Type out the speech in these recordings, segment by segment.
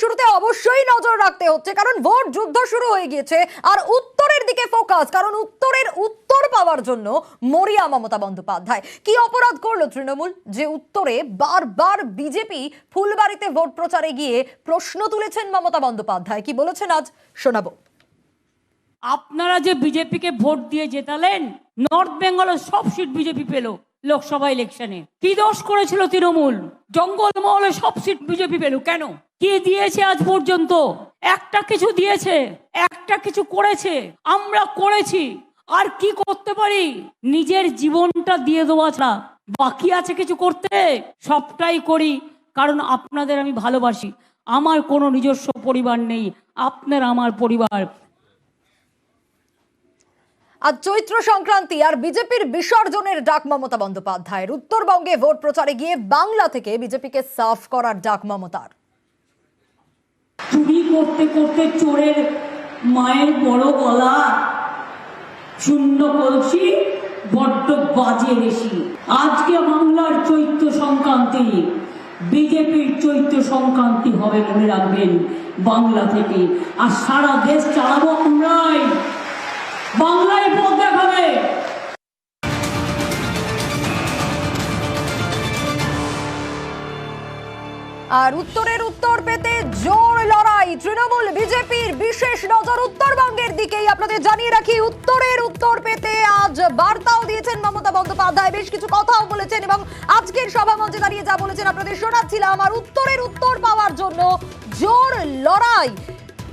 শুরুতে অবশ্যই নজর রাখতে হচ্ছে, কারণ ভোট যুদ্ধ শুরু হয়ে গিয়েছে। আর উত্তরের দিকে ফোকাস, কারণ উত্তরের উত্তর পাওয়ার জন্য মরিয়া মমতা বন্দ্যোপাধ্যায়। কি অপরাধ করলো তৃণমূল যে উত্তরে বারবার বিজেপি ফুলবাড়িতে ভোট প্রচারে গিয়ে প্রশ্ন তুলেছেন মমতা বন্দ্যোপাধ্যায়? কি বলেছেন আজ শোনাবো। আপনারা যে বিজেপিকে ভোট দিয়ে জেতালেন, নর্থ বেঙ্গলের সব সিট বিজেপি পেল লোকসভা ইলেকশনে। কি দোষ করেছিল তৃণমূল? জঙ্গলমহলে সব সিট বিজেপি পেল কেন? কি দিয়েছে আজ পর্যন্ত? একটা কিছু দিয়েছে? একটা কিছু করেছে? আমরা করেছি। আর কি করতে পারি? নিজের জীবনটা দিয়ে দেওয়া ছাড়া বাকি আছে কিছু করতে? সবটাই করি কারণ আপনাদের আমি ভালোবাসি। আমার কোনো নিজস্ব পরিবার নেই, আপনার আমার পরিবার। আজ চৈত্র সংক্রান্তি আর বিজেপির বিসর্জনের ডাক মমতা বন্দ্যোপাধ্যায়ের। উত্তরবঙ্গে ভোট প্রচারে গিয়ে বাংলা থেকে বিজেপিকে সাফ করার ডাক মমতার। চুরি করতে করতে চোরের মায়ের বড় গলা, শূন্য কলসি বড্ড বাজে বেশি। আজকে বাংলার চৈত্র সংক্রান্তি, বিজেপির চৈত্র সংক্রান্তি হবে, মনে রাখবেন, বাংলা থেকে। আর সারা দেশ চালাবো আমরাই, বাংলায় পথ দেখাবে। আর উত্তরের উত্তর পেতে জোর লড়াই তৃণমূল বিজেপির। বিশেষ নজর উত্তরবঙ্গের দিকেই। আপনাদের জানিয়ে রাখি, উত্তরের উত্তর পেতে আজ বার্তাও দিয়েছেন মমতা বন্দ্যোপাধ্যায়, বেশ কিছু কথাও বলেছেন এবং আজকের সভামঞ্চে দাঁড়িয়ে যা বলেছেন আপনাদের শোনাচ্ছিলাম। আর উত্তরের উত্তর পাওয়ার জন্য জোর লড়াই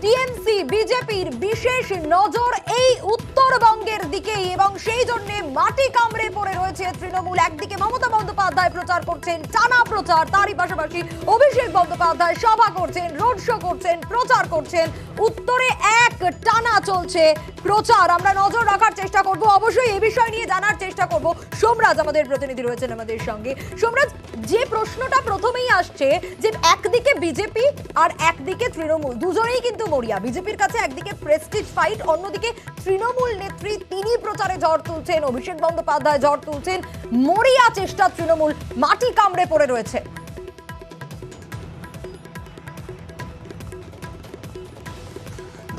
টিএমসি বিজেপির। বিশেষ নজর এই উত্তরবঙ্গের দিকেই এবং সেই জন্য মাটি কামড়ে পড়ে রয়েছে তৃণমূল। একদিকে মমতা বন্দ্যোপাধ্যায় প্রচার করছেন, টানা প্রচার, তারই পাশাপাশি অভিষেক বন্দ্যোপাধ্যায় সভা করছেন, রোড শো করছেন, প্রচার করছেন। উত্তরে এক টানা চলছে প্রচার। আমরা নজর রাখার চেষ্টা করব, অবশ্যই এই বিষয় নিয়ে জানার চেষ্টা করব। সোমরাজ আমাদের প্রতিনিধি রয়েছেন আমাদের সঙ্গে। সোমরাজ, যে প্রশ্নটা প্রথমেই আসছে যে একদিকে বিজেপি আর একদিকে তৃণমূল, দুজনেই কিন্তু মরিয়া। বিজেপির কাছে একদিকে প্রেস্টিজ ফাইট, অন্যদিকে তৃণমূল নেত্রী তিনি প্রচারে ঝড় তুলছেন, অভিষেক বন্দ্যোপাধ্যায় ঝড় তুলছেন। মরিয়া চেষ্টা তৃণমূল, মাটি কামড়ে পড়ে রয়েছে।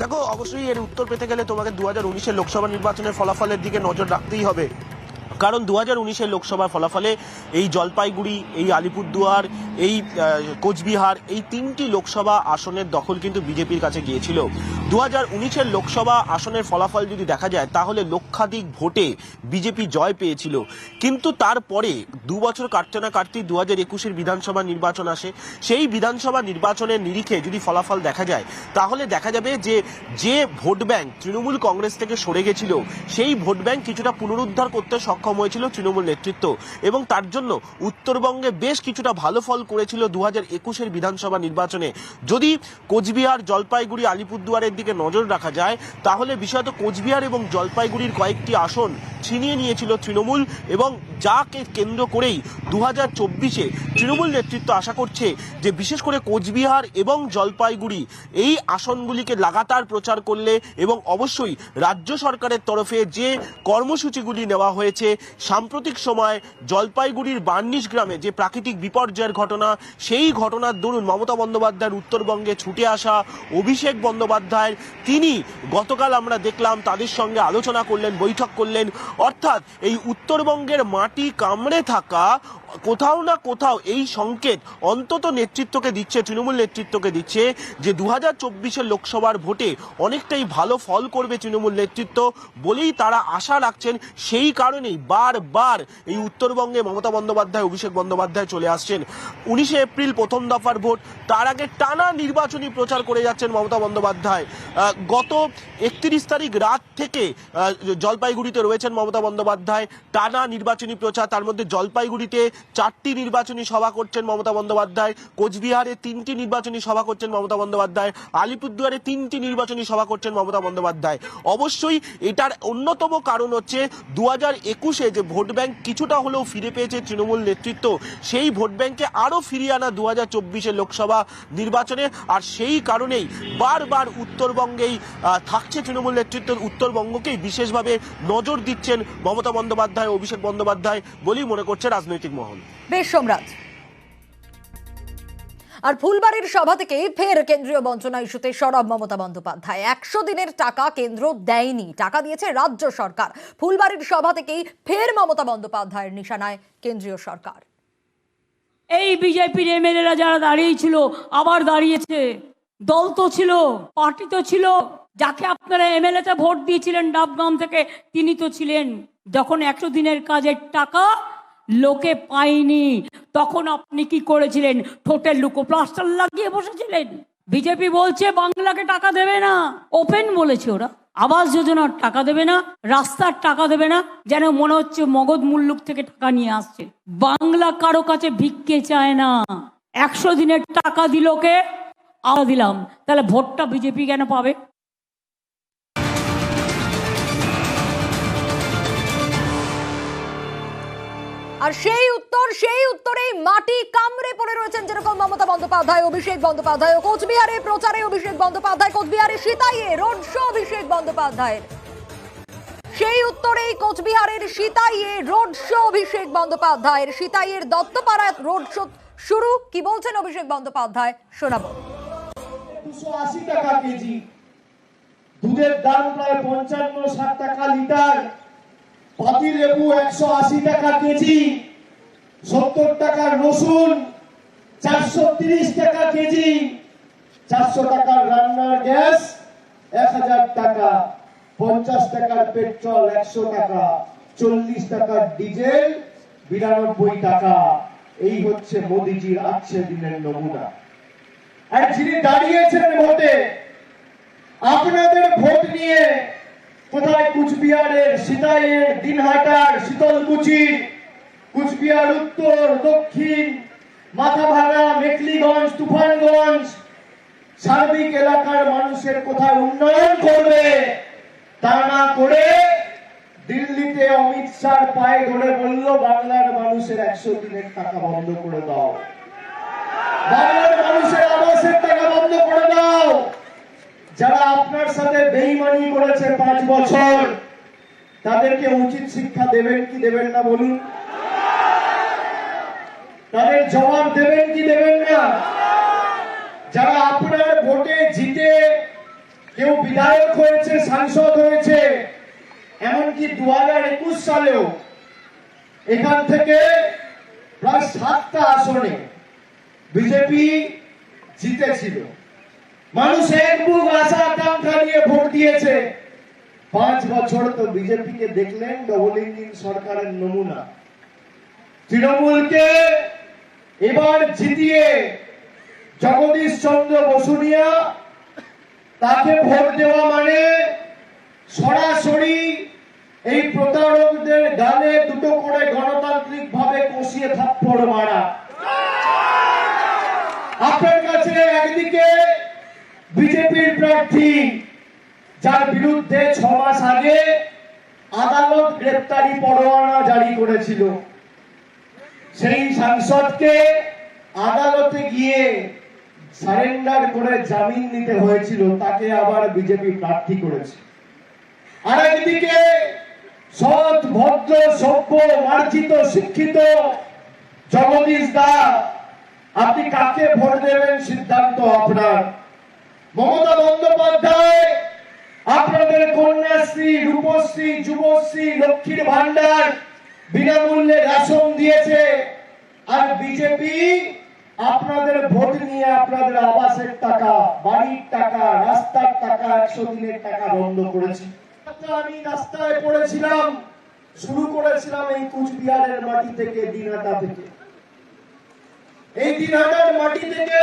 দেখো, অবশ্যই এর উত্তর পেতে গেলে তোমাকে 2019-এর লোকসভা নির্বাচনের ফলাফলের দিকে নজর রাখতেই হবে। কারণ 2019-এর লোকসভার ফলাফলে এই জলপাইগুড়ি, এই আলিপুরদুয়ার, এই কোচবিহার, এই তিনটি লোকসভা আসনের দখল কিন্তু বিজেপির কাছে গিয়েছিল। 2019-এর লোকসভা আসনের ফলাফল যদি দেখা যায় তাহলে লক্ষাধিক ভোটে বিজেপি জয় পেয়েছিল। কিন্তু তারপরে 2 বছর কাটতে না কাটতেই 2021-এর বিধানসভা নির্বাচন আসে। সেই বিধানসভা নির্বাচনের নিরিখে যদি ফলাফল দেখা যায় তাহলে দেখা যাবে যে ভোট ব্যাংক তৃণমূল কংগ্রেস থেকে সরে গেছিল, সেই ভোট ব্যাংক কিছুটা পুনরুদ্ধার করতে সক্ষম হয়েছিল তৃণমূল নেতৃত্ব এবং তার জন্য উত্তরবঙ্গে বেশ কিছুটা ভালো ফল করেছিল 2021-এর বিধানসভা নির্বাচনে। যদি কোচবিহার, জলপাইগুড়ি, আলিপুরদুয়ারের দিকে নজর রাখা যায় তাহলে বিশেষত কোচবিহার এবং জলপাইগুড়ির কয়েকটি আসন ছিনিয়ে নিয়েছিল তৃণমূল এবং যাকে কেন্দ্র করেই 2024-এ তৃণমূল নেতৃত্ব আশা করছে যে বিশেষ করে কোচবিহার এবং জলপাইগুড়ি এই আসনগুলিকে লাগাতার প্রচার করলে এবং অবশ্যই রাজ্য সরকারের তরফে যে কর্মসূচিগুলি নেওয়া হয়েছে, সাম্প্রতিক সময় জলপাইগুড়ির বার্নিশ গ্রামে যে প্রাকৃতিক বিপর্যয়ের ঘটনা, সেই ঘটনার দরুন মমতা বন্দ্যোপাধ্যায়ের উত্তরবঙ্গে ছুটে আসা, অভিষেক বন্দ্যোপাধ্যায় তিনি গতকাল আমরা দেখলাম তাদের সঙ্গে আলোচনা করলেন, বৈঠক করলেন। অর্থাৎ এই উত্তরবঙ্গের মাটি কামড়ে থাকা কোথাও না কোথাও এই সংকেত অন্তত নেতৃত্বকে দিচ্ছে, তৃণমূল নেতৃত্বকে দিচ্ছে যে 2024-এর লোকসভার ভোটে অনেকটাই ভালো ফল করবে তৃণমূল নেতৃত্ব বলেই তারা আশা রাখছেন। সেই কারণেই বারবার এই উত্তরবঙ্গে মমতা বন্দ্যোপাধ্যায়, অভিষেক বন্দ্যোপাধ্যায় চলে আসছেন। 19শে এপ্রিল প্রথম দফার ভোট, তার আগে টানা নির্বাচনী প্রচার করে যাচ্ছেন মমতা বন্দ্যোপাধ্যায়। গত 31 তারিখ রাত থেকে জলপাইগুড়িতে রয়েছেন মমতা বন্দ্যোপাধ্যায়, টানা নির্বাচনী প্রচার। তার মধ্যে জলপাইগুড়িতে 4টি নির্বাচনী সভা করছেন মমতা বন্দ্যোপাধ্যায়, কোচবিহারে 3টি নির্বাচনী সভা করছেন মমতা বন্দ্যোপাধ্যায়, আলিপুরদুয়ারে 3টি নির্বাচনী সভা করছেন মমতা বন্দ্যোপাধ্যায়। অবশ্যই এটার অন্যতম কারণ হচ্ছে 2021-এ যে ভোট ব্যাংক কিছুটা হলেও ফিরে পেয়েছে তৃণমূল নেতৃত্ব, সেই ভোট ব্যাংকে আরও ফিরিয়ে আনা 2024-এর লোকসভা নির্বাচনে। আর সেই কারণেই বারবার উত্তরবঙ্গেই থাকছে তৃণমূল নেতৃত্ব, উত্তরবঙ্গকেই বিশেষভাবে নজর দিচ্ছেন মমতা বন্দ্যোপাধ্যায়, অভিষেক বন্দ্যোপাধ্যায় বলেই মনে করছে রাজনৈতিক মহল। বেশ সোমরাজ। আর ফুলবাড়ির সভা থেকেই ফের কেন্দ্রীয় বঞ্চনা ইস্যুতে সরব মমতা বন্দ্যোপাধ্যায়। 100 দিনের টাকা কেন্দ্র দেয়নি, টাকা দিয়েছে রাজ্য সরকার। ফুলবাড়ির সভা থেকেই ফের মমতা বন্দ্যোপাধ্যায়ের নিশানায় কেন্দ্রীয় সরকার। এই বিজেপির এমএলএরা যারা দাঁড়িয়েছিল আবার দাঁড়িয়েছে, দল তো ছিল, পার্টি তো ছিল, যাকে আপনারা এমএলএতে ভোট দিয়েছিলেন ডাবগ্রাম থেকে তিনি তো ছিলেন। যখন 100 দিনের কাজের টাকা লোকে পায়নি তখন আপনি কি করেছিলেন? ঠোঁটের লুকো প্লাস্টার লাগিয়ে বসেছিলেন। বিজেপি বলছে বাংলাকে টাকা দেবে না, ওপেন বলেছে ওরা। আবাস যোজনার টাকা দেবে না, রাস্তার টাকা দেবে না, যেন মনে হচ্ছে মগধ মুল্লুক থেকে টাকা নিয়ে আসছে। বাংলা কারো কাছে ভিক্ষে চায় না। 100 দিনের টাকা দিল কে? আমরা দিলাম। তাহলে ভোটটা বিজেপি কেন পাবে? আর সেই উত্তরেই মাটি কামড়ে পড়ে রয়েছেন যেরকম মমতা বন্দ্যোপাধ্যায়, অভিষেক বন্দ্যোপাধ্যায়। কোচবিহারে প্রচারে অভিষেক বন্দ্যোপাধ্যায়, কোচবিহারে সিতাইয়ে রোড শো অভিষেক বন্দ্যোপাধ্যায়ের। সেই উত্তরেই কোচবিহারের সিতাইয়ে রোড শো অভিষেক বন্দ্যোপাধ্যায়ের। সিতাইয়ের দত্তপাড়ায় রোড শো শুরু। কি বলছেন অভিষেক বন্দ্যোপাধ্যায় শোনাবো। 280 টাকা কেজি, দুধের দাম প্রায় 55-60 টাকা লিটার, পাতি লেবু 180 টাকা কেজি, 70 টাকার রসুন 430 টাকা কেজি, 400 টাকার রান্নার গ্যাস 1000 টাকা, 50 টাকার পেট্রোল 100 টাকা, 40 টাকার ডিজেল 92 টাকা। এই হচ্ছে মোদিজির 8 দিনের নমুনা। আর যিনি দাঁড়িয়েছেন ভোটে, আপনাদের ভোট নিয়ে কোথায় কুচবিহারের, সিতাইয়ের, দিনহাটার, শীতলকুচির, কুচবিহার উত্তর, দক্ষিণ, মাথাভাঙা, মেখলিগঞ্জ, তুফানগঞ্জ সার্বিক এলাকার মানুষের কোথায় উন্নয়ন করবে, তা না করে দিল্লিতে অমিত শাহর পায়ে ধরে বলল বাংলার মানুষের 100 দিনের টাকা বন্ধ করে দাও, বাংলার মানুষের আবাসের টাকা বন্ধ করে দাও। যারা আপনার সাথে বেঈমানি করেছে 5 বছর, তাদেরকে উচিত শিক্ষা দেবেন কি দেবেন না বলুন? তাদের জবাব দেবেন কি দেবেন না? যারা আপনার ভোটে জিতে কেউ বিধায়ক হয়েছে, সাংসদ হয়েছে, এমনকি 2021 সালেও এখান থেকে প্রায় 7টা আসনে বিজেপি জিতেছিল। মানুষ এক বুক আশা আকাঙ্ক্ষা নিয়ে ভোট দিয়েছে। 5 বছর তো বিজেপিকে দেখলেন ডবল ইঞ্জিন সরকারের নমুনা। তৃণমূলকে এবার জিতিয়ে জগদীশ চন্দ্র বসুনিয়া, তাকে ভোট দেওয়া মানে সরাসরি এই প্রতারকদের গালে দুটো করে গণতান্ত্রিক ভাবে কষিয়ে থাপ্পড় মারা। আপনার কাছে একদিকে বিজেপির প্রার্থী, যার বিরুদ্ধে 6 মাস আগে আদালত গ্রেপ্তারি পরোয়ানা জারি করেছিল, সেই সাংসদকে আদালতে গিয়ে সারেন্ডার করে জামিন নিতে হয়েছিল, তাকে আবার বিজেপি প্রার্থী করেছে। আর একদিকে সৎ, ভদ্র, সভ্য, মার্জিত, শিক্ষিত জগদীশ দা, আপনি কাকে ভোট দেবেন সিদ্ধান্ত আপনার। মমতা বন্দ্যোপাধ্যায় আপনাদের কন্যাশ্রী, রূপশ্রী, যুবশ্রী, লক্ষ্মীর ভান্ডার, বিনামূল্যে রেশন দিয়েছে। আর বিজেপি আপনাদের ভোট নিয়ে আপনাদের আবাসের টাকা, বাড়ির টাকা, রাস্তার টাকা, 100 দিনের টাকা বন্ধ করেছে। আমি রাস্তায় পড়েছিলাম, শুরু করেছিলাম এই কুচবিহারের মাটি থেকে, দিনহাটা থেকে। এই দিনহাটার মাটি থেকে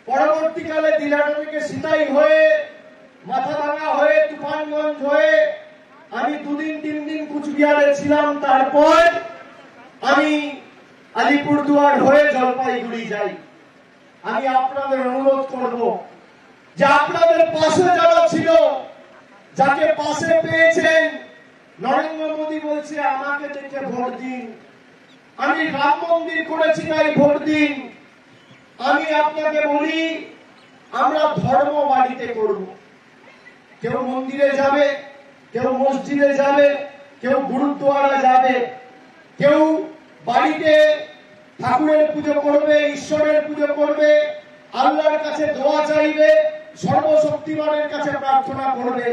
পরবর্তীকালে দিনহাটা থেকে সিতাই হয়ে, মাথাভাঙা হয়ে, তুফানগঞ্জ হয়ে আমি 2 দিন 3 দিন কুচবিহারে ছিলাম। তারপর আমি আলিপুরদুয়ার হয়ে জলপাইগুড়ি যাই। আমি আপনাদের অনুরোধ করব যে আপনাদের পাশে যারা ছিল, যাকে পাশে পেয়েছেন, নরেন্দ্র মোদী বলছে আমাকে দেখে ভোট দিন, আমি রাম মন্দির করেছি তাই ভোট দিন। আমি আপনাকে বলি, আমরা ধর্ম বাড়িতে করব। কেউ মন্দিরে যাবে, কেউ মসজিদে যাবে, কেউ গুরুদ্বারা যাবে, কেউ বাড়িতে ঠাকুরের পুজো করবে, ঈশ্বরের পুজো করবে, আল্লাহর কাছে দোয়া চাইবে, সর্বশক্তিমানের কাছে প্রার্থনা করবে।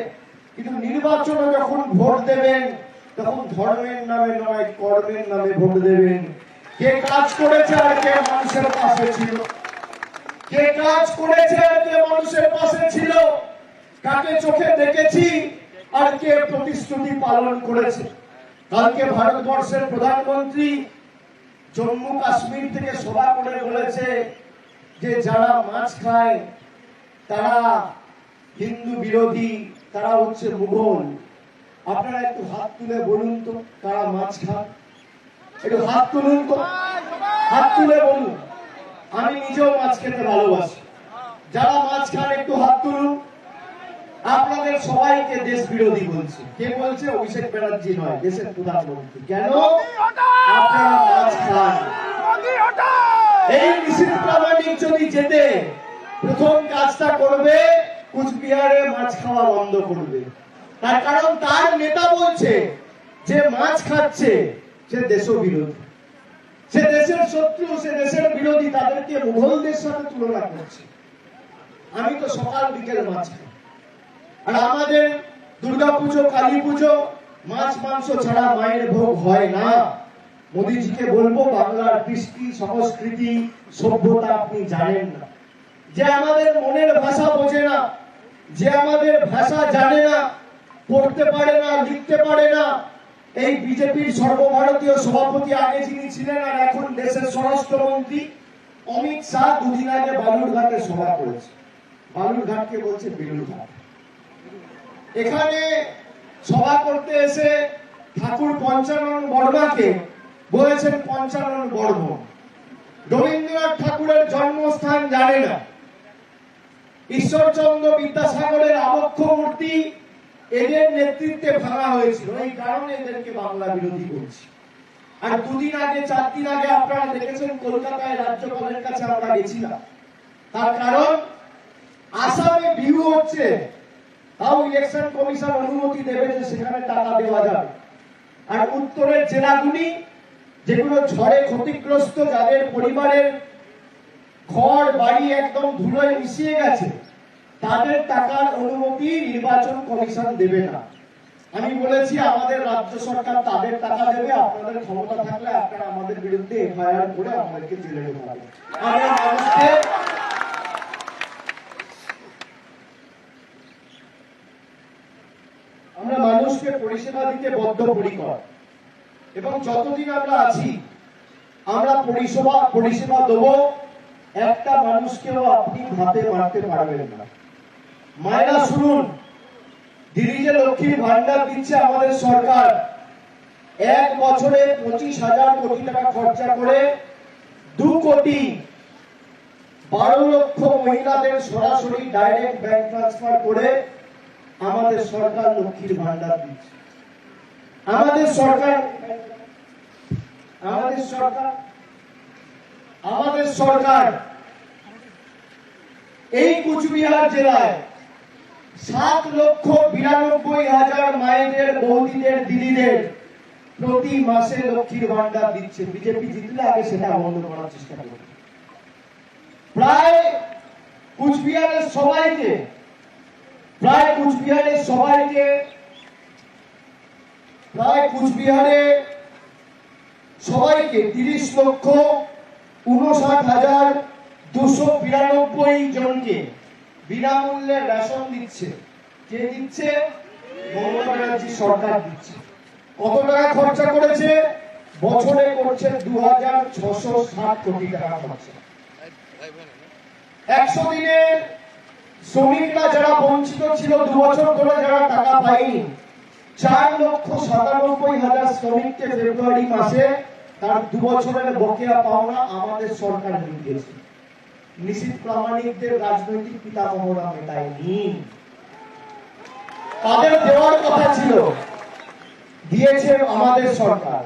কিন্তু নির্বাচনে যখন ভোট দেবেন তখন ধর্মের নামে নয়, কর্মের নামে ভোট দেবেন। কে কাজ করেছে আর কে মানুষের পাশে ছিল, কে কাজ করেছে আর কে মানুষের পাশে ছিল, কাকে চোখে দেখেছি আর কে প্রতিশ্রুতি পালন করেছে। কালকে ভারতবর্ষের প্রধানমন্ত্রী জম্মু কাশ্মীর থেকে সভা করে বলেছে যে যারা মাছ খায় তারা হিন্দু বিরোধী, তারা হচ্ছে মুঘল। আপনারা একটু হাত তুলে বলুন তো কারা মাছ খায়, একটু হাত তুলুন তো, হাত তুলে বলুন। আমি নিজেও মাছ খেতে ভালোবাসি, যারা মাছ খান একটু হাত তুলুন। আপনাদের সবাইকে দেশ বিরোধী বলছে। কে বলছে? অভিষেক ব্যানার্জি নয়, দেশের প্রধানমন্ত্রী। কেন? আপনারা মাছ খান। এই নিশীথ প্রামাণিক যদি যেতে প্রথম কাজটা করবে কুচবিহারে মাছ খাওয়া বন্ধ করবে। তার কারণ তার নেতা বলছে যে মাছ খাচ্ছে সে দেশবিরোধী, সে দেশের শত্রু, সে দেশের বিরোধী, তাদেরকে মুঘলদের সাথে তুলনা করছে। আমি তো সকাল বিকেল মাছ খাই, আর আমাদের দুর্গাপুজো, কালী পুজো মাছ মাংস ছাড়া মায়ের ভোগ হয় না। মোদিজিকে বলবো বাংলার কৃষ্টি, সংস্কৃতি, সভ্যতা আপনি জানেন না, যে আমাদের মনের ভাষা বোঝে না, যে আমাদের ভাষা জানে না, পড়তে পারে না, লিখতে পারে না। এই বিজেপির সর্বভারতীয় সভাপতি আগে যিনি ছিলেন আর এখন দেশের স্বরাষ্ট্রমন্ত্রী অমিত শাহ দুদিন আগে বালুরঘাটে সভা করেছে। বালুরঘাটকে বলছে বেলুরঘাট। এখানে সভা করতে এসে ঠাকুর পঞ্চানন বর্মাকে বলেছেন পঞ্চানন বর্ম। রবীন্দ্রনাথ ঠাকুরের জন্মস্থান জানে না, ঈশ্বরচন্দ্র বিদ্যাসাগরের আবক্ষ মূর্তি এদের নেতৃত্বে ভাঙা হয়েছিল। এই কারণে এদেরকে বাংলা বিরোধী করছে। আর দুদিন আগে, 4 দিন আগে আপনারা দেখেছেন কলকাতায় রাজ্যপালের কাছে আমরা গেছিলাম। তার কারণ আসামে বিহু হচ্ছে, তাও ইলেকশন কমিশন অনুমতি দেবে যে সেখানে টাকা দেওয়া যাবে। আর উত্তরের জেলাগুলি যেগুলো ঝড়ে ক্ষতিগ্রস্ত, যাদের পরিবারের ঘর বাড়ি একদম ধুলোয় মিশিয়ে গেছে, তাদের টাকার অনুমতি নির্বাচন কমিশন দেবে না। আমি বলেছি আমাদের রাজ্য সরকার তাদের টাকা দেবে, আপনাদের ক্ষমতা থাকলে আপনারা আমাদের বিরুদ্ধে এফআইআর করে আমাদেরকে জেলে ঢোকাবেন। আমরা মানুষকে পরিষেবা দিতে বদ্ধপরিকর, এবং যতদিন আমরা আছি আমরা পরিষেবা দেবো। একটা মানুষকেও আপনি ভাতে মারতে পারবেন না। মায়েরা শুনুন, দিল্লি যে লক্ষ্মীর ভান্ডার দিচ্ছে আমাদের সরকার, 1 বছরে 25,000 কোটি টাকা খরচা করে 2,12,00,000 মহিলাদের সরাসরি ডাইরেক্ট ব্যাংক ট্রান্সফার করে আমাদের সরকার লক্ষ্মীর ভান্ডার দিচ্ছে। আমাদের সরকার এই কুচবিহার জেলায় 7,92,000 মায়েদের, বৌদিদের, দিদিদের প্রতি মাসে লক্ষ্মীর ভান্ডার দিচ্ছে। বিজেপি জিতলে আগে সেটা বন্ধ করার চেষ্টা করবে। প্রায় কুচবিহারের সবাইকে 30,59,292 জনকে বিনামূল্যে রেশন দিচ্ছে। কে দিচ্ছে? মমতা ব্যানার্জি সরকার দিচ্ছে। কত টাকা খরচা করেছে? বছরে করছে 2,660 কোটি টাকা খরচা। 100 দিনের শ্রমিকরা যারা বঞ্চিত ছিল, 2 বছর ধরে যারা টাকা পায়নি, 4,97,000 শ্রমিককে ফেব্রুয়ারি মাসে তার 2 বছরের বকেয়া পাওনা আমাদের সরকার দিয়েছে। নিশীথ প্রামাণিকদের রাজনৈতিক পিতামহরা মেটায়নি, তাদের দেওয়ার কথা ছিল, দিয়েছে আমাদের সরকার।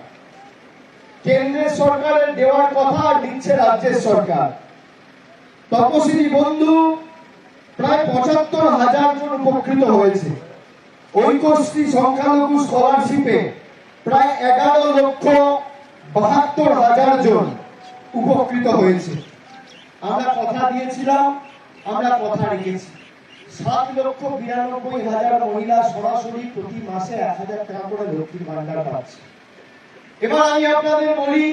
কেন্দ্রের সরকারের দেওয়ার কথা দিচ্ছে রাজ্যের সরকার। তপশিলি বন্ধু প্রায় 75,000 জন উপকৃত হয়েছে। ঐক্যশ্রী সংখ্যালঘু স্কলারশিপে প্রায় 11,72,000 জন উপকৃত হয়েছে। আমরা কথা দিয়েছিলাম, আমরা কথা রেখেছি। 7,92,000 মহিলা সরাসরি প্রতি মাসে 1,000 টাকা করে লক্ষ্মীর ভান্ডার পাচ্ছে। এবার আমি আপনাদের বলি,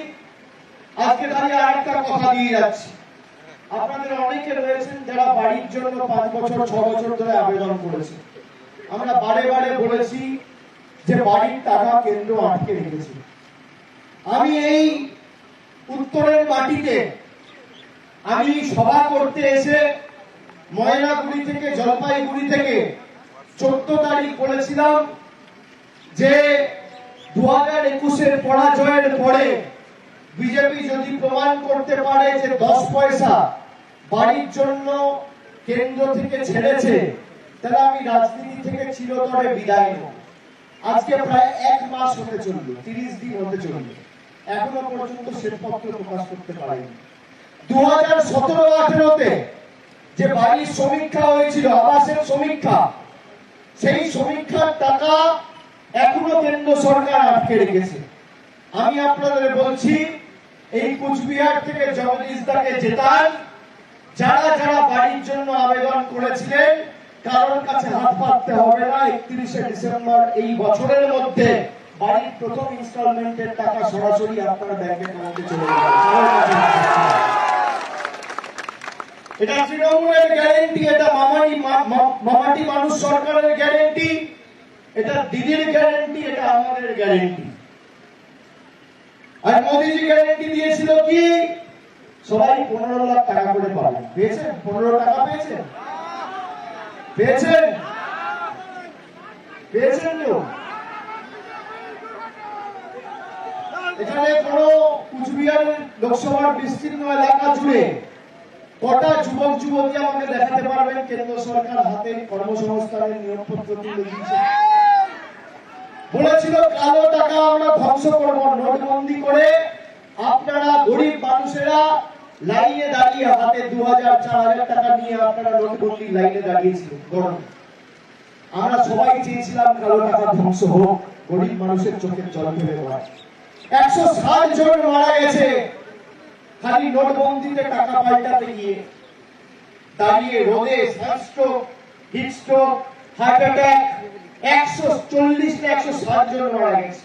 আজকে খালি আরেকটা কথা দিয়ে যাচ্ছি। আপনাদের অনেকে রয়েছেন যারা বাড়ির জন্য 5 বছর 6 বছর ধরে আবেদন করেছে। আমরা বারে বারে বলেছি যে বাড়ির টাকা কেন্দ্র আটকে রেখেছে। আমি এই উত্তরের মাটিতে আমি সভা করতে এসে ময়নাগুড়ি থেকে, জলপাইগুড়ি থেকে 14 তারিখ বলেছিলাম যে 2021-এর পরাজয়ের পরে বিজেপি যদি প্রমাণ করতে পারে যে 10 পয়সা বাড়ির জন্য কেন্দ্র থেকে ছেড়েছে, তাহলে আমি রাজনীতি থেকে চিরতরে বিদায় নেব। আজকে প্রায় 1 মাস হতে চলল, 30 দিন হতে চলল, এখনো পর্যন্ত শ্বেতপত্র প্রকাশ করতে পারেনি। 2017-18-তে যে বাড়ির সমীক্ষা হয়েছিল, আবাসের সমীক্ষা, সেই সমীক্ষার টাকা এখনো কেন্দ্র সরকার আটকে রেখেছে। আমি আপনাদের বলছি, এই কুচবিহার থেকে জগদীশ দাকে জেতান। যারা যারা বাড়ির জন্য আবেদন করেছিলেন, কারোর কাছে হাত পাততে হবে না। 31শে ডিসেম্বর এই বছরের মধ্যে বাড়ির প্রথম ইনস্টলমেন্টের টাকা সরাসরি আপনার ব্যাংকে অ্যাকাউন্টে চলে যাবে। এটা তৃণমূলের গ্যারেন্টি, এটা মামাটি মানুষ সরকারের গ্যারেন্টি, এটা দিদির গ্যারেন্টি, এটা আমাদের গ্যারেন্টি। আর মোদীজি গ্যারেন্টি দিয়েছিল কি সবাই 15 লাখ টাকা করে পাবে। পেয়েছেন? 15 টাকা পেয়েছেন? পেয়েছেন? পেয়েছেন তো? এখানে কোন কুচবিহার লোকসভার বিস্তীর্ণ এলাকা জুড়ে কটা যুবক যুবতী আমাকে দেখাতে পারবেন কেন্দ্র সরকার হাতে কর্মসংস্থানের নিয়োগপত্র তুলে দিয়েছে? বলেছিল কালো টাকা আমরা ধ্বংস করব, নোটবন্দি করে আপনারা গরিব মানুষেরা লাইনে দাঁড়িয়ে হাতে 2,000 4,000 টাকা নিয়ে আপনারা নোটবন্দি লাইনে দাঁড়িয়েছিলেন গরমে। আমরা সবাই চেয়েছিলাম কালো টাকা ধ্বংস হোক, গরিব মানুষের চোখের জল ফেলে দেওয়া। 160 জন মারা গেছে খালি নোটবন্দিতে টাকা পাল্টাতে গিয়ে, দাঁড়িয়ে রোদে, সানস্ট্রোক, হিটস্ট্রোক, হার্ট অ্যাটাক, 140 না 160 জন মারা গেছে।